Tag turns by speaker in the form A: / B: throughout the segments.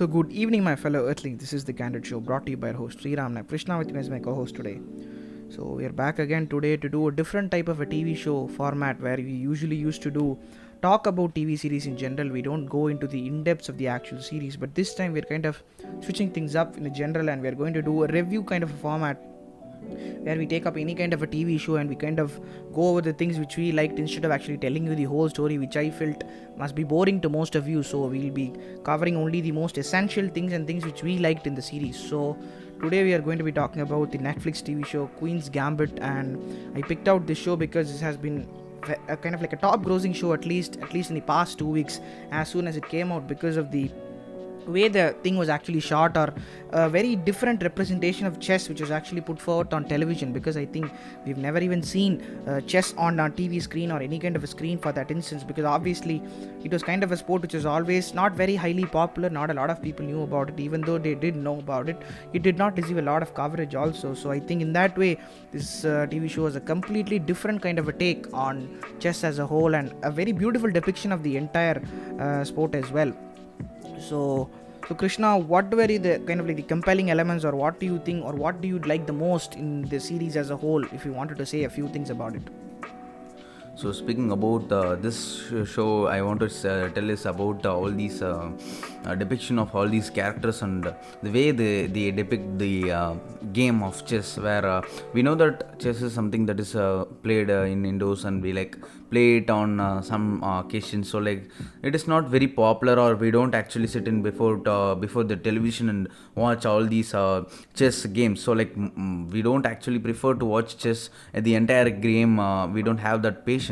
A: So good evening, my fellow Earthlings. This is the Candid show brought to you by our host Sriram. Now, Krishna with me as my co-host today. So we are back again today to do a different type of a TV show format where we usually used to do talk about TV series in general. We don't go into the in-depths of the actual series, but this time we're kind of switching things up in a general, and we're going to do a review kind of a format where we take up any kind of a TV show and we kind of go over the things which we liked instead of actually telling you the whole story, which I felt must be boring to most of you. So we'll be covering only the most essential things and things which we liked in the series. So today we are going to be talking about the Netflix TV show Queen's Gambit, and I picked out this show because this has been a kind of like a top grossing show at least in the past 2 weeks as soon as it came out, because of the way the thing was actually shot, or a very different representation of chess which was actually put forward on television, because I think we've never even seen chess on a TV screen or any kind of a screen for that instance, because obviously it was kind of a sport which was always not very highly popular. Not a lot of people knew about it. Even though they did know about it, it did not receive a lot of coverage also. So I think in that way this TV show was a completely different kind of a take on chess as a whole, and a very beautiful depiction of the entire sport as well. So Krishna, what were the kind of like the compelling elements, or what do you think, or what do you like the most in the series as a whole, if you wanted to say a few things about it?
B: So speaking about this show, I want to tell us about all these depiction of all these characters, and the way they depict the game of chess, where we know that chess is something that is played in indoors, and we like play it on some occasions. So like it is not very popular, or we don't actually sit in before the television and watch all these chess games. So like we don't actually prefer to watch chess at the entire game. We don't have that patience.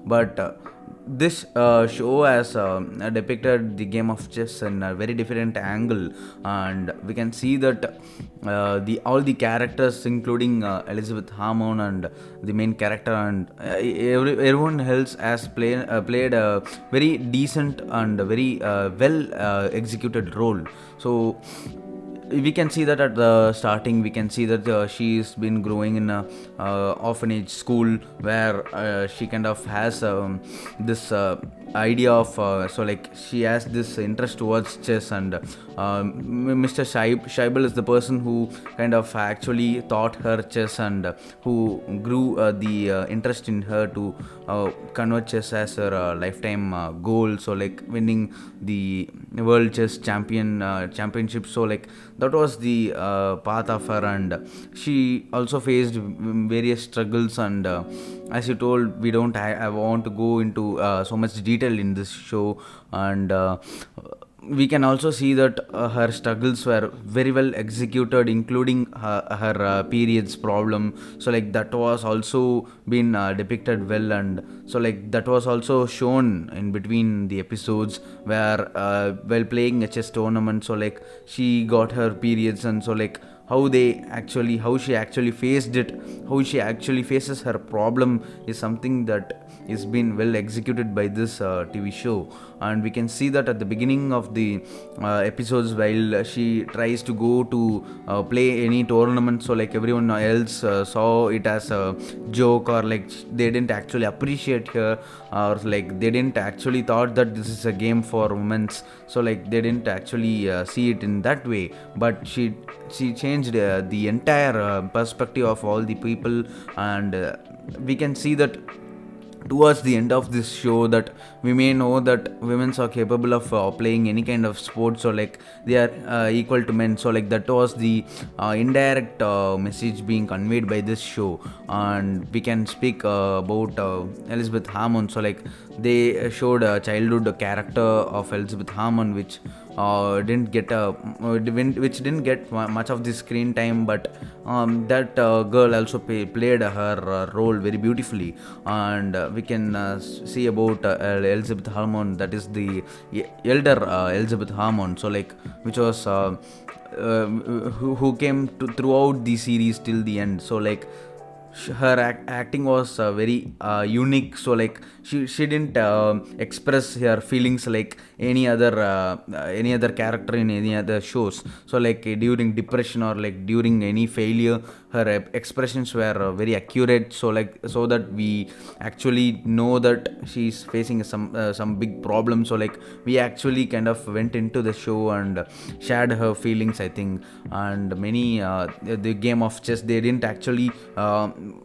B: But this show has depicted the game of chess in a very different angle, and we can see that all the characters, including Elizabeth Harmon and the main character, and everyone else has played a very decent and very well executed role. So we can see that at the starting, we can see that she's been growing in a orphanage school, where she kind of has this idea of so like she has this interest towards chess, and Mr. Scheibel is the person who kind of actually taught her chess, and who grew the interest in her to convert chess as her lifetime goal. So like winning the world chess championship. So like that was the path of her, and she also faced various struggles, and as you told, we don't I want to go into so much detail in this show, and we can also see that her struggles were very well executed, including her periods problem. So like that was also been depicted well, and so like that was also shown in between the episodes, where while playing a chess tournament, so like she got her periods, and so like how she actually faced it, how she actually faces her problem, is something that is been well executed by this TV show. And we can see that at the beginning of the episodes, while she tries to go to play any tournament, so like everyone else saw it as a joke, or like they didn't actually appreciate her, or like they didn't actually thought that this is a game for women. So like they didn't actually see it in that way, but she changed the entire perspective of all the people. And we can see that towards the end of this show, that we may know that women are capable of playing any kind of sport, so like they are equal to men. So like that was the indirect message being conveyed by this show. And we can speak about Elizabeth Harmon. So like they showed a childhood character of Elizabeth Harmon, which didn't get much of the screen time, but that girl also played her role very beautifully. And we can see about Elizabeth Harmon, that is the elder Elizabeth Harmon, so like which was who came throughout the series till the end. So like her acting was very unique. So like she didn't express her feelings like any other character in any other shows. So like during depression or like during any failure, her expressions were very accurate, so like so that we actually know that she's facing some big problem. So like we actually kind of went into the show and shared her feelings, I think. And many the game of chess, they didn't actually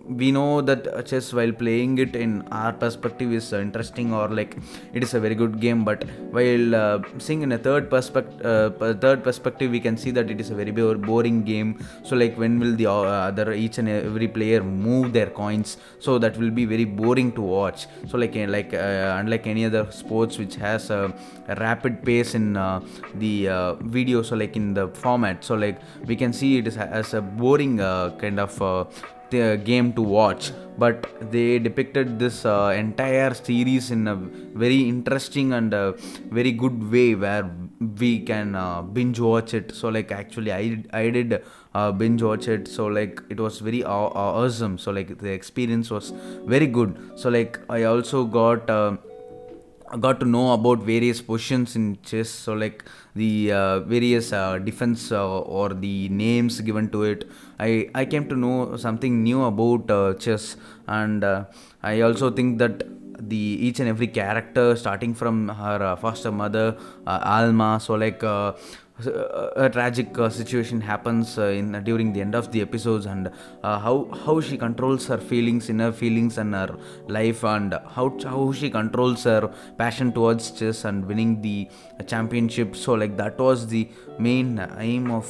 B: we know that chess, while playing it in our perspective, is interesting, or like it is a very good game, but while seeing in a third perspective, we can see that it is a very boring game. So like when will the other each and every player move their coins, so that will be very boring to watch. So like unlike any other sports which has a rapid pace in the video, so like in the format, so like we can see it is as a boring kind of the game to watch. But they depicted this entire series in a very interesting and very good way, where we can binge watch it. So like actually I did binge watch it, so like it was very awesome. So like the experience was very good. So like I also got to know about various positions in chess, so like the various defense or the names given to it. I came to know something new about chess. And I also think that the each and every character, starting from her foster mother Alma, so like a tragic situation happens in during the end of the episodes, and how she controls her feelings, inner feelings, and her life, and how she controls her passion towards chess and winning the championship. So like that was the main aim of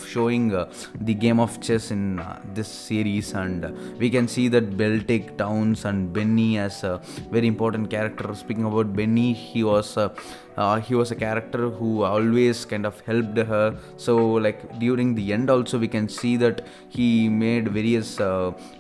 B: showing the game of chess in this series. And we can see that Beltic, Towns, and Benny as a very important character. Speaking about Benny, he was a character who always kind of helped her. So like during the end also, we can see that he made various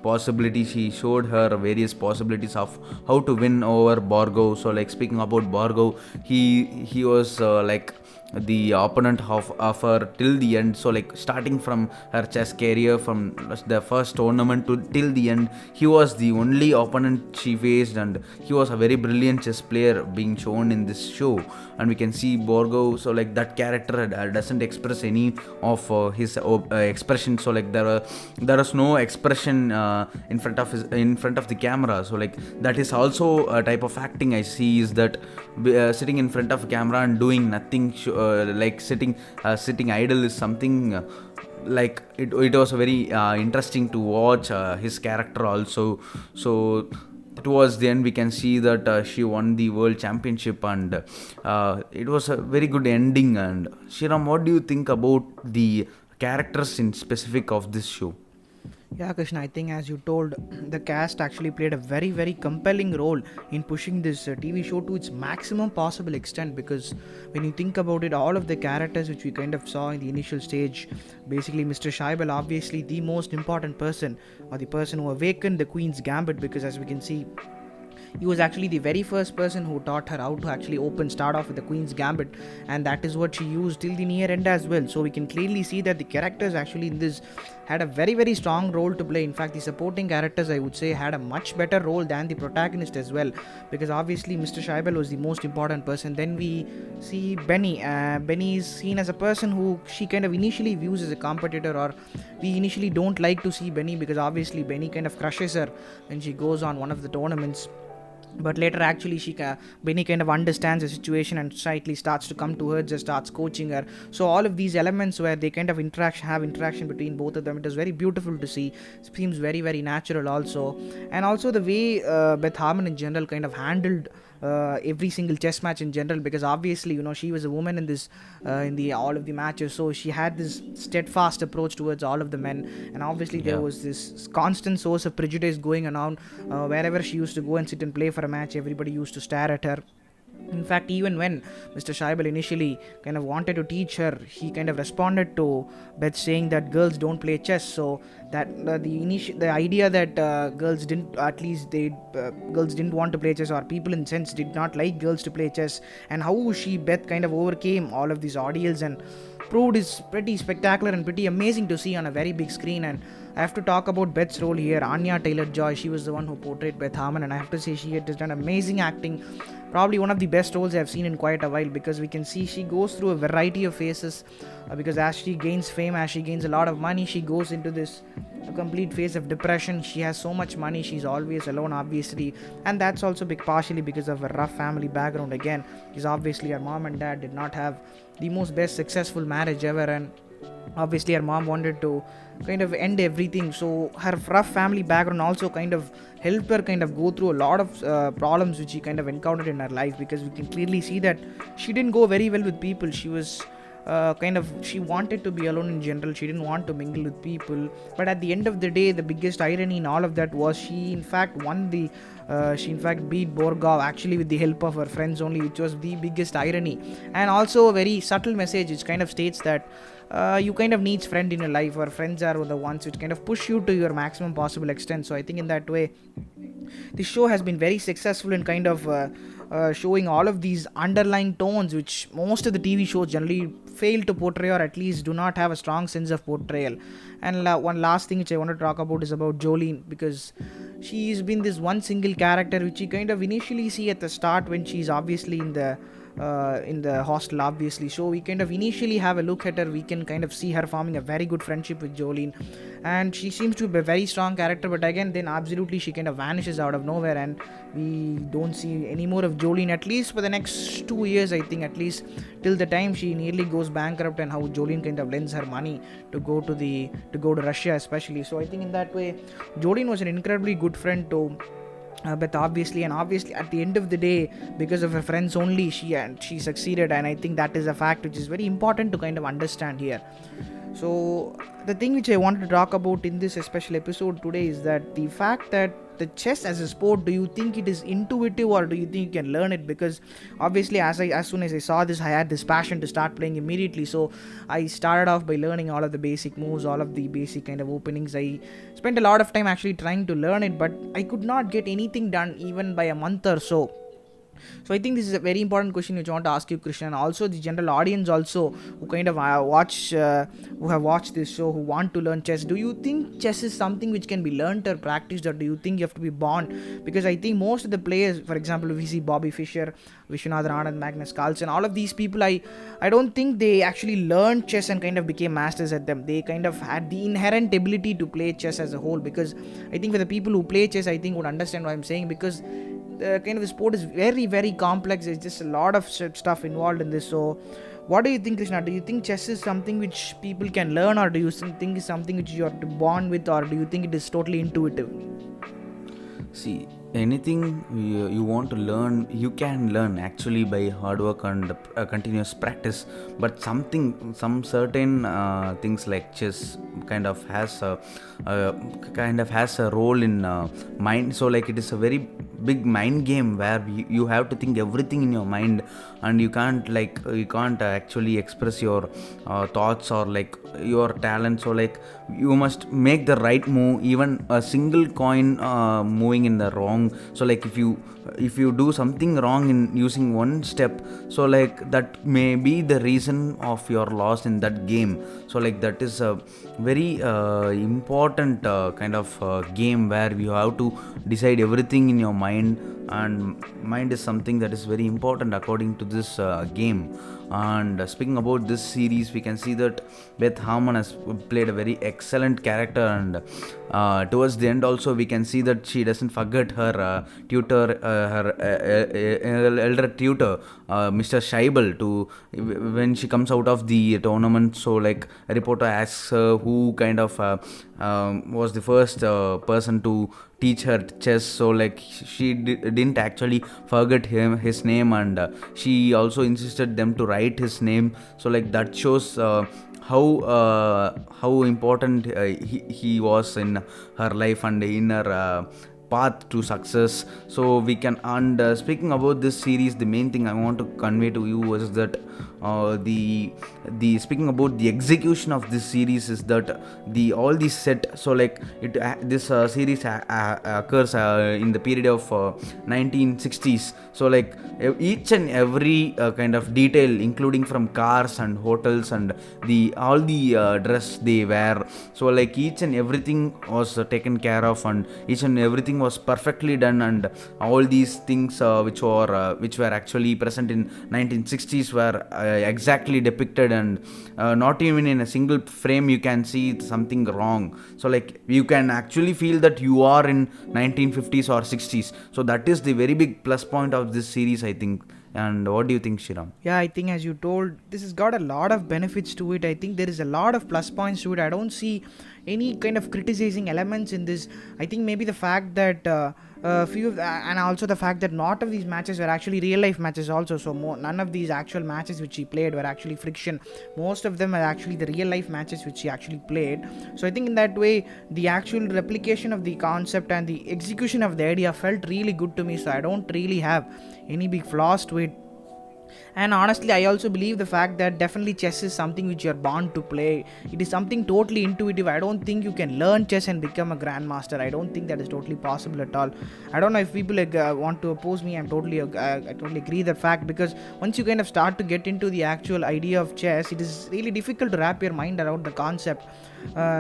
B: possibilities. He showed her various possibilities of how to win over Borgo. So like speaking about Borgo, he was like the opponent of her till the end. So like starting from her chess career, from the first tournament to till the end, he was the only opponent she faced, and he was a very brilliant chess player being shown in this show. And we can see Borgo, so like that character doesn't express any of his expression. So like there is no expression in front of the camera. So like that is also a type of acting I see, is that sitting in front of a camera and doing nothing, like sitting idle is something like it was very interesting to watch his character also. So towards the end, we can see that she won the world championship, and it was a very good ending. And Shiram, what do you think about the characters in specific of this show?
A: Yeah, Krishna, I think as you told, the cast actually played a very, very compelling role in pushing this TV show to its maximum possible extent, because when you think about it, all of the characters which we kind of saw in the initial stage, basically Mr. Shaibal, obviously the most important person, or the person who awakened the Queen's Gambit, because as we can see, he was actually the very first person who taught her how to actually start off with the Queen's Gambit, and that is what she used till the near end as well. So we can clearly see that the characters actually in this had a very, very strong role to play. In fact, the supporting characters, I would say, had a much better role than the protagonist as well, because obviously Mr. Shaibal was the most important person. Then we see Benny. Benny is seen as a person who she kind of initially views as a competitor, or we initially don't like to see Benny, because obviously Benny kind of crushes her when she goes on one of the tournaments. But later actually Benny kind of understands the situation and slightly starts to come to her, just starts coaching her. So all of these elements where they kind of have interaction between both of them, it is very beautiful to see. It seems very, very natural also. And also the way Beth Harmon in general kind of handled every single chess match in general, because obviously she was a woman in this in the all of the matches, so she had this steadfast approach towards all of the men. And obviously there was this constant source of prejudice going on. Wherever she used to go and sit and play for a match, everybody used to stare at her. In fact, even when Mr. Shaibal initially kind of wanted to teach her, he kind of responded to Beth saying that girls don't play chess. So that the idea that girls didn't want to play chess, or people in sense did not like girls to play chess, and how Beth kind of overcame all of these ordeals and proved is pretty spectacular and pretty amazing to see on a very big screen. And I have to talk about Beth's role here. Anya Taylor-Joy, she was the one who portrayed Beth Harmon, and I have to say she has done amazing acting. Probably one of the best roles I've seen in quite a while, because we can see she goes through a variety of phases. Because as she gains fame, as she gains a lot of money, she goes into this complete phase of depression. She has so much money, she's always alone, obviously, and that's also partially because of a rough family background. Again, because obviously her mom and dad did not have the most best successful marriage ever, and obviously her mom wanted to kind of end everything, so her rough family background also kind of helped her kind of go through a lot of problems which she kind of encountered in her life, because we can clearly see that she didn't go very well with people. She was she wanted to be alone in general. She didn't want to mingle with people, but at the end of the day, the biggest irony in all of that was she in fact she in fact beat Borgov, actually with the help of her friends only, which was the biggest irony, and also a very subtle message which kind of states that you kind of needs friend in your life, or friends are the ones which kind of push you to your maximum possible extent. So I think in that way, this show has been very successful in kind of showing all of these underlying tones which most of the TV shows generally fail to portray, or at least do not have a strong sense of portrayal. And one last thing which I want to talk about is about Jolene, because she's been this one single character which you kind of initially see at the start when she's obviously in the hostel, obviously. So we kind of initially have a look at her, we can kind of see her forming a very good friendship with Jolene, and she seems to be a very strong character, but again then absolutely she kind of vanishes out of nowhere, and we don't see any more of Jolene, at least for the next 2 years, I think, at least till the time she nearly goes bankrupt, and how Jolene kind of lends her money to go to Russia especially. So I think in that way Jolene was an incredibly good friend to but obviously at the end of the day, because of her friends only, she succeeded, and I think that is a fact which is very important to kind of understand here. So the thing which I wanted to talk about in this special episode today is that the fact that the chess as a sport, do you think it is intuitive, or do you think you can learn it? Because obviously as soon as I saw this, I had this passion to start playing immediately. So I started off by learning all of the basic moves, all of the basic kind of openings. I spent a lot of time actually trying to learn it, but I could not get anything done even by a month or so. So I think this is a very important question which I want to ask you, Krishna, and also the general audience also who kind of who have watched this show, who want to learn chess. Do you think chess is something which can be learned or practiced, or do you think you have to be born? Because I think most of the players, for example, we see Bobby Fischer, Vishwanathan Anand, Magnus Carlsen, all of these people, I don't think they actually learned chess and kind of became masters at them. They kind of had the inherent ability to play chess as a whole, because I think for the people who play chess, I think would understand what I'm saying, because the sport is very, very complex. There's just a lot of stuff involved in this. So what do you think, Krishna? Do you think chess is something which people can learn, or do you think it's something which you're born with, or do you think it is totally intuitive?
B: See, anything you want to learn, you can learn actually by hard work and continuous practice. But some certain things like chess kind of has a role in mind. So like it is a very big mind game where you have to think everything in your mind, and you can't actually express your thoughts or like your talent. So like you must make the right move, even a single coin moving in the wrong. So like if you do something wrong in using one step, so like that may be the reason of your loss in that game. So like that is a very important kind of game where you have to decide everything in your mind, and mind is something that is very important according to this game. And speaking about this series, we can see that Beth Harmon has played a very excellent character, and towards the end also we can see that she doesn't forget her tutor, her elder tutor, Mr. Scheibel, to when she comes out of the tournament. So like a reporter asks her who kind of was the first person to teach her chess. So like she didn't actually forget his name, and she also insisted them to write his name. So like that shows how important he was in her life and in her path to success. So we can, and speaking about this series, the main thing I want to convey to you was that the speaking about the execution of this series is that the all the set, so like this series occurs in the period of 1960s. So like each and every kind of detail, including from cars and hotels and the all the dress they wear, so like each and everything was taken care of, and each and everything was perfectly done, and all these things which were actually present in 1960s were exactly depicted, and not even in a single frame you can see something wrong. So like you can actually feel that you are in 1950s or 60s. So that is the very big plus point of this series, I think. And what do you think, Shiram?
A: Yeah, I think as you told, this has got a lot of benefits to it. I think there is a lot of plus points to it. I don't see any kind of criticizing elements in this. I think maybe the fact that and also the fact that not of these matches were actually real life matches also. So none of these actual matches which he played were actually friction. Most of them are actually the real life matches which he actually played. So I think in that way, the actual replication of the concept and the execution of the idea felt really good to me. So I don't really have any big flaws to it. And honestly, I also believe the fact that definitely chess is something which you're born to play. It is something totally intuitive. I don't think you can learn chess and become a grandmaster. I don't think that is totally possible at all. I don't know if people want to oppose me. I totally agree that fact, because once you kind of start to get into the actual idea of chess, it is really difficult to wrap your mind around the concept.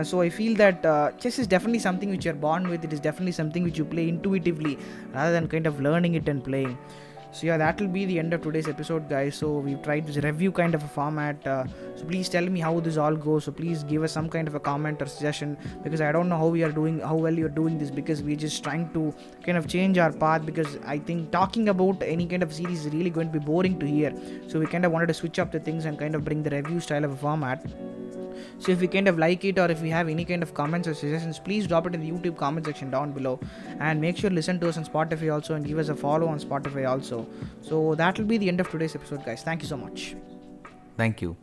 A: So I feel that chess is definitely something which you're born with. It is definitely something which you play intuitively rather than kind of learning it and playing. So yeah, that will be the end of today's episode, guys. So we've tried this review kind of a format. So please tell me how this all goes. So please give us some kind of a comment or suggestion, because I don't know how well you're doing this, because we're just trying to kind of change our path, because I think talking about any kind of series is really going to be boring to hear. So we kind of wanted to switch up the things and kind of bring the review style of a format. So if you kind of like it, or if you have any kind of comments or suggestions, please drop it in the YouTube comment section down below, and make sure to listen to us on Spotify also, and give us a follow on Spotify also. So that will be the end of today's episode, guys. Thank you so much.
B: Thank you.